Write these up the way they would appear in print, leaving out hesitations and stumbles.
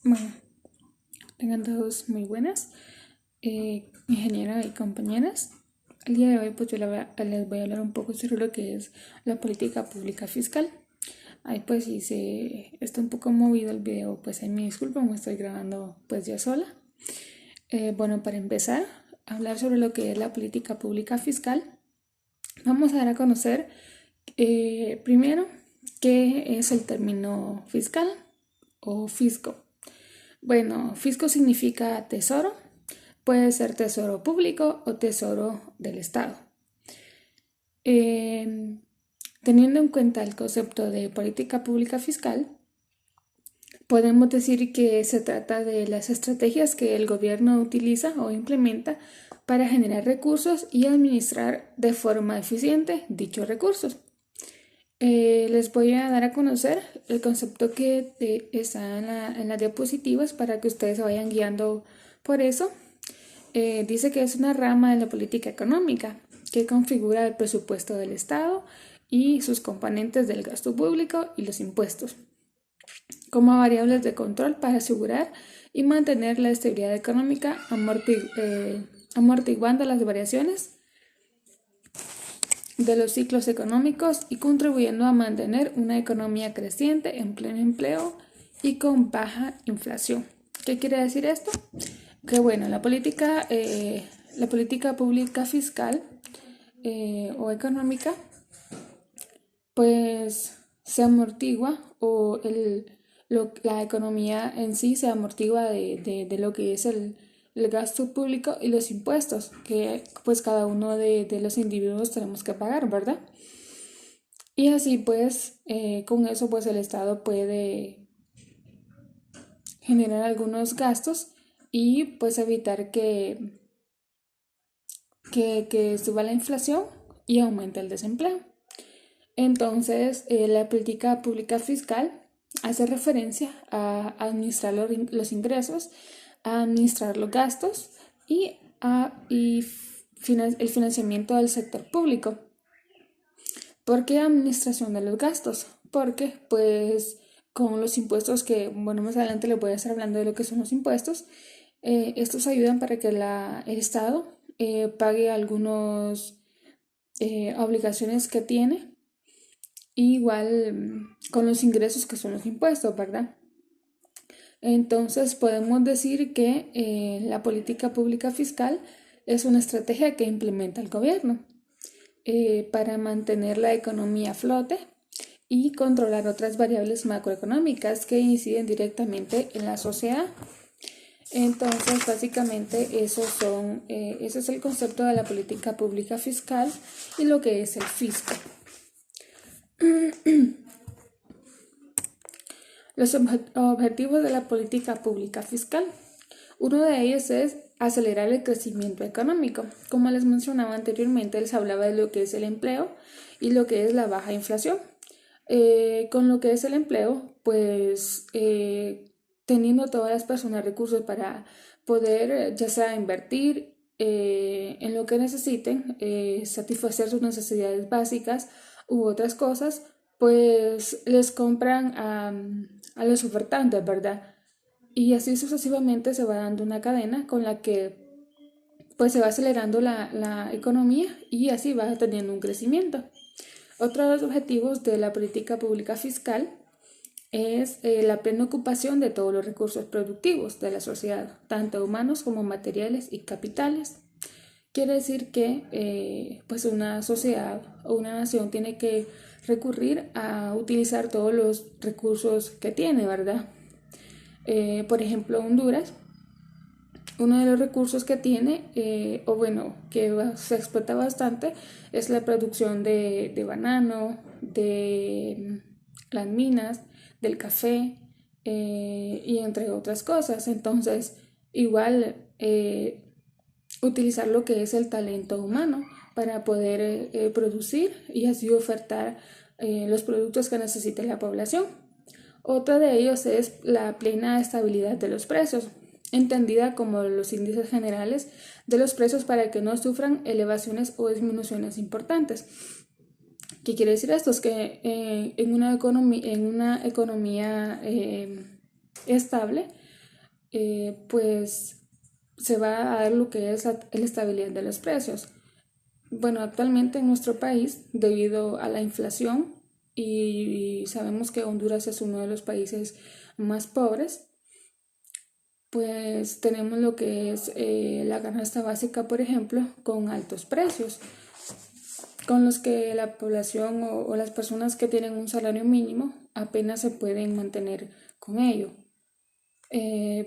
Bueno, tengan todos muy buenas, ingeniera y compañeras. El día de hoy pues les voy a hablar un poco sobre lo que es la política pública fiscal. Ahí pues si se está un poco movido el video, pues ahí me disculpan, me estoy grabando pues yo sola. Bueno, para empezar a hablar sobre lo que es la política pública fiscal, vamos a dar a conocer primero qué es el término fiscal o fisco. Bueno, fisco significa tesoro, puede ser tesoro público o tesoro del Estado. Teniendo en cuenta el concepto de política pública fiscal, podemos decir que se trata de las estrategias que el gobierno utiliza o implementa para generar recursos y administrar de forma eficiente dichos recursos. Les voy a dar a conocer el concepto que está en las diapositivas para que ustedes se vayan guiando por eso. Dice que es una rama de la política económica que configura el presupuesto del Estado y sus componentes del gasto público y los impuestos, como variables de control para asegurar y mantener la estabilidad económica, amortiguando las variaciones de los ciclos económicos y contribuyendo a mantener una economía creciente en pleno empleo y con baja inflación. ¿Qué quiere decir esto? Que bueno, la política pública fiscal o económica pues se amortigua o la economía en sí se amortigua de lo que es el gasto público y los impuestos que pues cada uno de los individuos tenemos que pagar, ¿verdad? Y así pues con eso pues el Estado puede generar algunos gastos y pues evitar que suba la inflación y aumente el desempleo. Entonces, la política pública fiscal hace referencia a administrar los ingresos, a administrar los gastos y el financiamiento del sector público. ¿Por qué administración de los gastos? Porque, pues, con los impuestos que, bueno, más adelante les voy a estar hablando de lo que son los impuestos, estos ayudan para que el Estado pague algunas obligaciones que tiene, igual con los ingresos que son los impuestos, ¿verdad? Entonces podemos decir que la política pública fiscal es una estrategia que implementa el gobierno para mantener la economía a flote y controlar otras variables macroeconómicas que inciden directamente en la sociedad. Entonces, básicamente, ese es el concepto de la política pública fiscal y lo que es el fisco. Los objetivos de la política pública fiscal. Uno de ellos es acelerar el crecimiento económico. Como les mencionaba anteriormente, les hablaba de lo que es el empleo y lo que es la baja inflación. Con lo que es el empleo, pues teniendo todas las personas recursos para poder ya sea invertir en lo que necesiten, satisfacer sus necesidades básicas u otras cosas, pues les compran a los ofertantes, ¿verdad? Y así sucesivamente se va dando una cadena con la que pues se va acelerando la economía y así va teniendo un crecimiento. Otro de los objetivos de la política pública fiscal es la plena ocupación de todos los recursos productivos de la sociedad, tanto humanos como materiales y capitales. Quiere decir que pues una sociedad o una nación tiene que recurrir a utilizar todos los recursos que tiene, ¿verdad? Por ejemplo, Honduras, uno de los recursos que tiene, que se explota bastante, es la producción de banano, de las minas, del café y entre otras cosas. Entonces, igual utilizar lo que es el talento humano para poder producir y así ofertar los productos que necesite la población. Otro de ellos es la plena estabilidad de los precios, entendida como los índices generales de los precios para que no sufran elevaciones o disminuciones importantes. ¿Qué quiere decir esto? Es que en una economía estable, pues se va a dar lo que es la estabilidad de los precios. Bueno, actualmente en nuestro país, debido a la inflación, y sabemos que Honduras es uno de los países más pobres, pues tenemos lo que es la canasta básica, por ejemplo, con altos precios, con los que la población o las personas que tienen un salario mínimo apenas se pueden mantener con ello.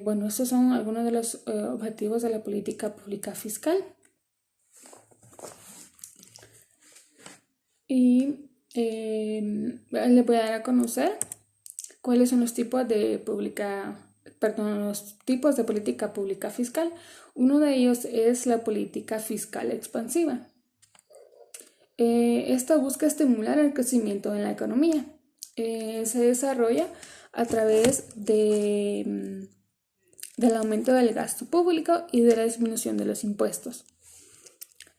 Bueno, estos son algunos de los objetivos de la política pública fiscal. Y les voy a dar a conocer cuáles son los tipos de los tipos de política pública fiscal. Uno de ellos es la política fiscal expansiva. Esta busca estimular el crecimiento en la economía. Se desarrolla a través del aumento del gasto público y de la disminución de los impuestos,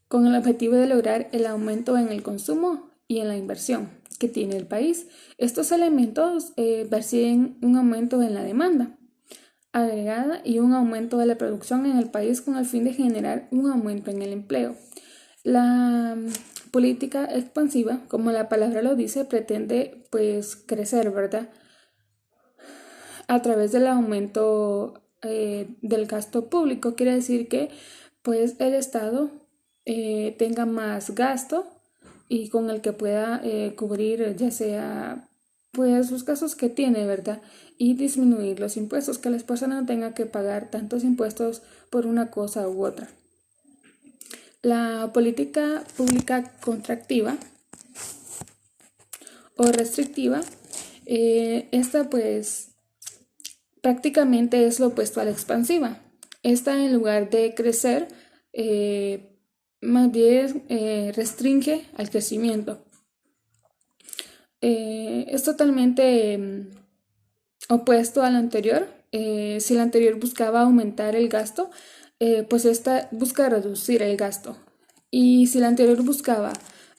con el objetivo de lograr el aumento en el consumo y en la inversión que tiene el país. Estos elementos persiguen un aumento en la demanda agregada y un aumento de la producción en el país con el fin de generar un aumento en el empleo. La política expansiva, como la palabra lo dice, pretende pues crecer, ¿verdad? A través del aumento del gasto público. Quiere decir que pues el Estado tenga más gasto y con el que pueda cubrir ya sea pues los gastos que tiene, ¿verdad? Y disminuir los impuestos, que las personas no tengan que pagar tantos impuestos por una cosa u otra. La política pública contractiva o restrictiva, esta pues prácticamente es lo opuesto a la expansiva. Esta, en lugar de crecer, más bien restringe al crecimiento. Es totalmente opuesto a lo anterior. Si la anterior buscaba aumentar el gasto, pues esta busca reducir el gasto. Y si la anterior buscaba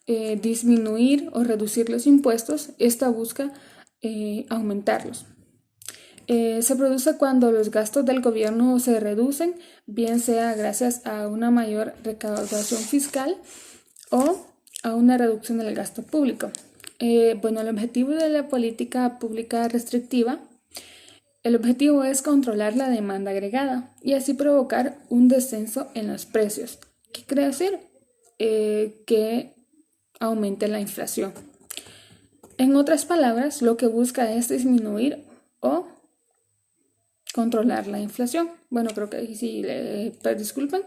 disminuir o reducir los impuestos, esta busca aumentarlos. Se produce cuando los gastos del gobierno se reducen, bien sea gracias a una mayor recaudación fiscal o a una reducción del gasto público. Bueno, el objetivo de la política pública restrictiva, el objetivo es controlar la demanda agregada y así provocar un descenso en los precios. ¿Qué quiere decir? Que aumente la inflación. En otras palabras, lo que busca es disminuir o controlar la inflación. Bueno, creo que ahí sí, disculpen.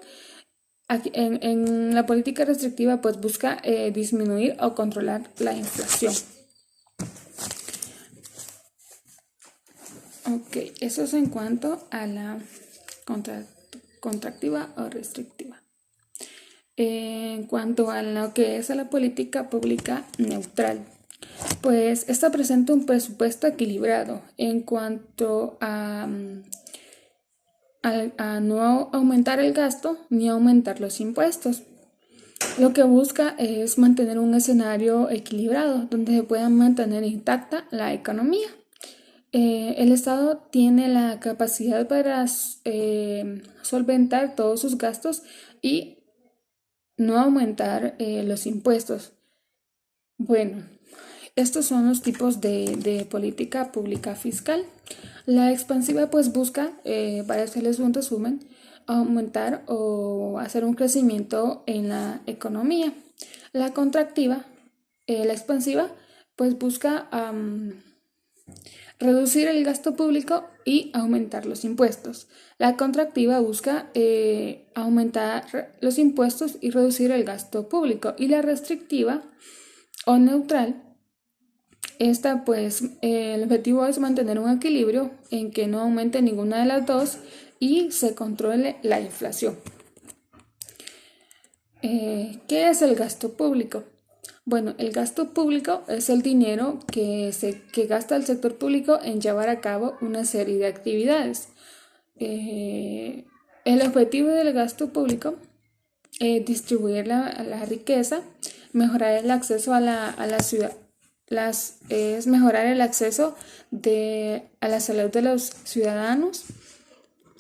Aquí, en la política restrictiva pues busca disminuir o controlar la inflación. Ok, eso es en cuanto a la contractiva o restrictiva. En cuanto a lo que es la política pública neutral, pues esta presenta un presupuesto equilibrado en cuanto a no aumentar el gasto ni aumentar los impuestos. Lo que busca es mantener un escenario equilibrado donde se pueda mantener intacta la economía. El Estado tiene la capacidad para solventar todos sus gastos y no aumentar los impuestos. Bueno, estos son los tipos de política pública fiscal. La expansiva pues busca, para hacerles un resumen, aumentar o hacer un crecimiento en la economía. La contractiva, la expansiva, pues busca reducir el gasto público y aumentar los impuestos. La contractiva busca aumentar los impuestos y reducir el gasto público. Y la restrictiva o neutral, esta pues el objetivo es mantener un equilibrio en que no aumente ninguna de las dos y se controle la inflación. ¿Qué es el gasto público? Bueno, el gasto público es el dinero que gasta el sector público en llevar a cabo una serie de actividades. El objetivo del gasto público es distribuir la riqueza, mejorar el acceso a la ciudad. Es mejorar el acceso a la salud de los ciudadanos,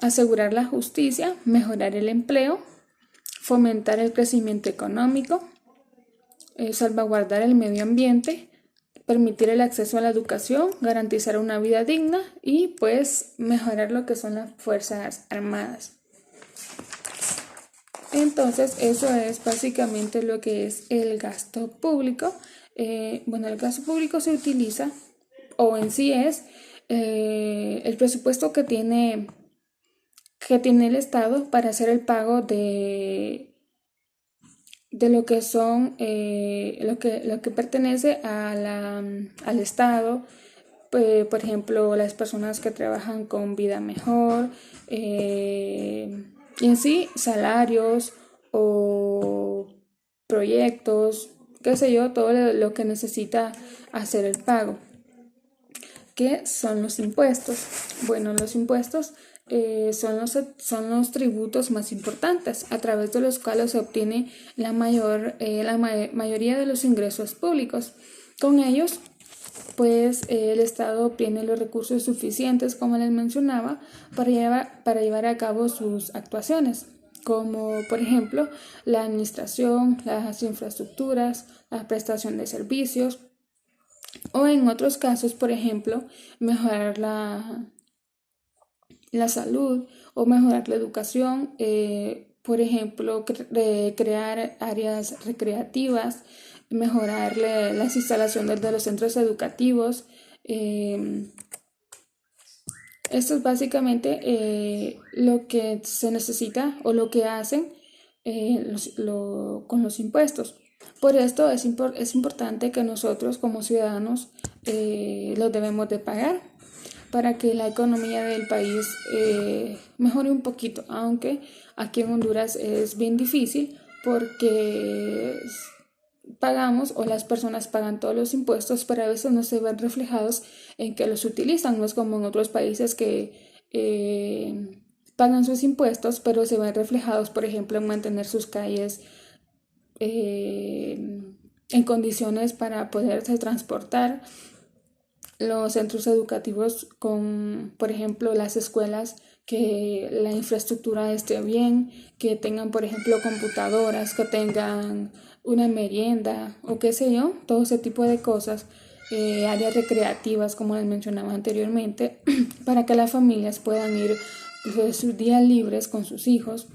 asegurar la justicia, mejorar el empleo, fomentar el crecimiento económico, salvaguardar el medio ambiente, permitir el acceso a la educación, garantizar una vida digna y pues mejorar lo que son las Fuerzas Armadas. Entonces eso es básicamente lo que es el gasto público. El gasto público se utiliza o en sí es el presupuesto que tiene el Estado para hacer el pago de lo que son lo que pertenece al Estado, por ejemplo, las personas que trabajan con Vida Mejor, y en sí salarios o proyectos, qué sé yo, todo lo que necesita hacer el pago. ¿Qué son los impuestos? Bueno, los impuestos son los tributos más importantes a través de los cuales se obtiene la mayoría de los ingresos públicos. Con ellos, pues el Estado obtiene los recursos suficientes, como les mencionaba, para llevar a cabo sus actuaciones, como por ejemplo la administración, las infraestructuras, la prestación de servicios, o en otros casos, por ejemplo, mejorar la salud o mejorar la educación, por ejemplo, crear áreas recreativas, mejorar las instalaciones de los centros educativos. Esto es básicamente lo que se necesita o lo que hacen con los impuestos. Por esto es importante que nosotros como ciudadanos los debemos de pagar para que la economía del país mejore un poquito, aunque aquí en Honduras es bien difícil porque pagamos o las personas pagan todos los impuestos, pero a veces no se ven reflejados en que los utilizan. No es como en otros países que pagan sus impuestos, pero se ven reflejados, por ejemplo, en mantener sus calles en condiciones para poderse transportar, los centros educativos con, por ejemplo, las escuelas, que la infraestructura esté bien, que tengan, por ejemplo, computadoras, que tengan una merienda o qué sé yo, todo ese tipo de cosas, áreas recreativas, como les mencionaba anteriormente, para que las familias puedan ir de sus días libres con sus hijos.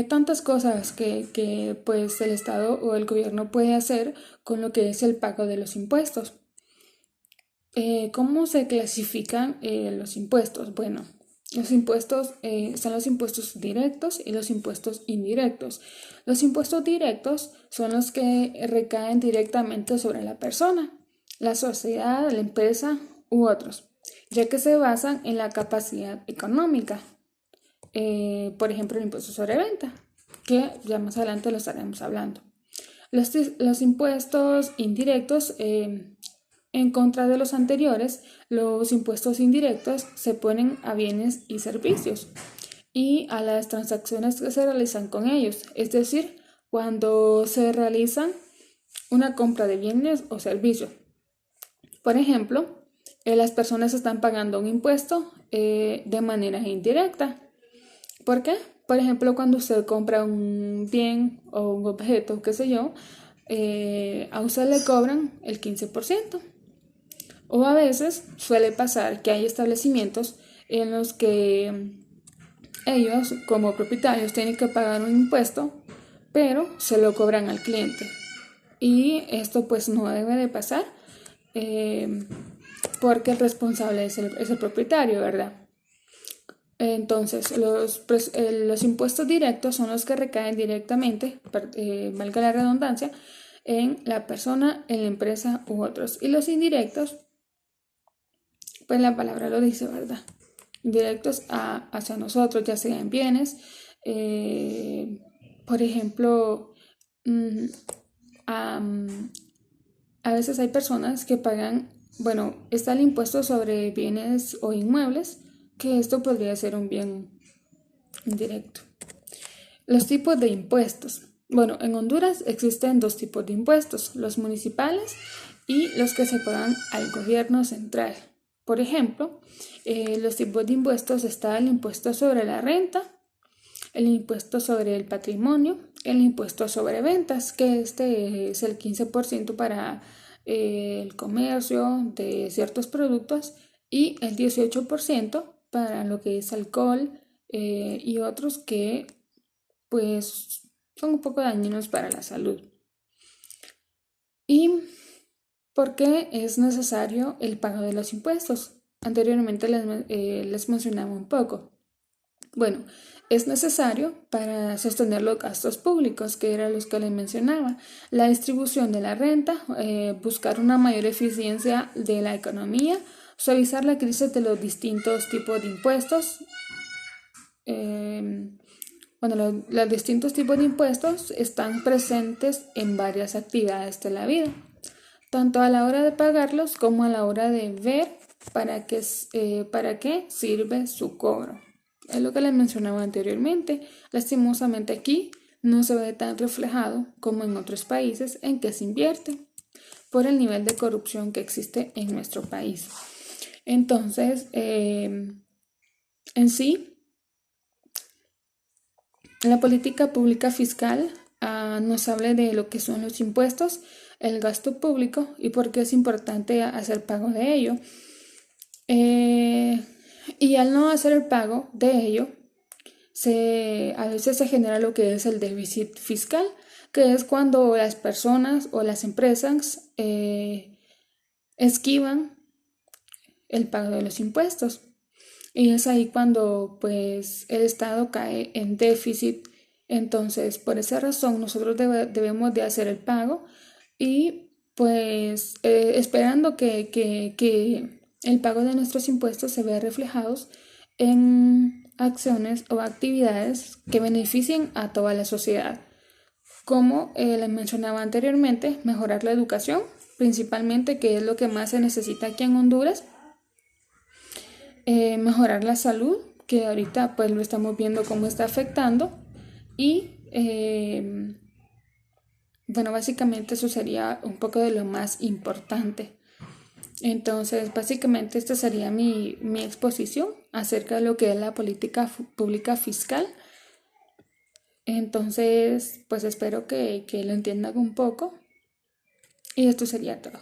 Tantas cosas que pues el Estado o el gobierno puede hacer con lo que es el pago de los impuestos. ¿Cómo se clasifican los impuestos? Bueno, los impuestos están los impuestos directos y los impuestos indirectos. Los impuestos directos son los que recaen directamente sobre la persona, la sociedad, la empresa u otros, ya que se basan en la capacidad económica. Por ejemplo, el impuesto sobre venta, que ya más adelante lo estaremos hablando. Los impuestos indirectos, en contra de los anteriores, los impuestos indirectos se ponen a bienes y servicios y a las transacciones que se realizan con ellos, es decir, cuando se realizan una compra de bienes o servicios. Por ejemplo, las personas están pagando un impuesto de manera indirecta. ¿Por qué? Por ejemplo, cuando usted compra un bien o un objeto, qué sé yo, a usted le cobran el 15%. O a veces suele pasar que hay establecimientos en los que ellos, como propietarios, tienen que pagar un impuesto, pero se lo cobran al cliente. Y esto pues no debe de pasar porque el responsable es el propietario, ¿verdad? Entonces, los impuestos directos son los que recaen directamente, valga la redundancia, en la persona, en la empresa u otros. Y los indirectos, pues la palabra lo dice, ¿verdad? Indirectos hacia nosotros, ya sean bienes, por ejemplo, a veces hay personas que pagan, está el impuesto sobre bienes o inmuebles, que esto podría ser un bien indirecto. Los tipos de impuestos. Bueno, en Honduras existen dos tipos de impuestos, los municipales y los que se pagan al gobierno central. Por ejemplo, los tipos de impuestos está el impuesto sobre la renta, el impuesto sobre el patrimonio, el impuesto sobre ventas, que este es el 15% para el comercio de ciertos productos y el 18% para lo que es alcohol y otros que pues son un poco dañinos para la salud. ¿Y por qué es necesario el pago de los impuestos? Anteriormente les mencionaba un poco. Bueno, es necesario para sostener los gastos públicos, que eran los que les mencionaba, la distribución de la renta, buscar una mayor eficiencia de la economía, suavizar la crisis de los distintos tipos de impuestos. Los distintos tipos de impuestos están presentes en varias actividades de la vida, tanto a la hora de pagarlos como a la hora de ver para qué sirve su cobro. Es lo que les mencionaba anteriormente. Lastimosamente aquí no se ve tan reflejado como en otros países en que se invierte por el nivel de corrupción que existe en nuestro país. Entonces, en sí, la política pública fiscal nos habla de lo que son los impuestos, el gasto público y por qué es importante hacer pago de ello. Y al no hacer el pago de ello, a veces se genera lo que es el déficit fiscal, que es cuando las personas o las empresas esquivan el pago de los impuestos. Y es ahí cuando pues el Estado cae en déficit. Entonces, por esa razón, nosotros debemos de hacer el pago y pues esperando que el pago de nuestros impuestos se vea reflejados en acciones o actividades que beneficien a toda la sociedad. Como les mencionaba anteriormente, mejorar la educación, principalmente, que es lo que más se necesita aquí en Honduras. Mejorar la salud, que ahorita pues lo estamos viendo cómo está afectando. Y bueno, básicamente eso sería un poco de lo más importante. Entonces, básicamente esta sería mi exposición acerca de lo que es la política pública fiscal. Entonces, pues espero que lo entiendan un poco. Y esto sería todo.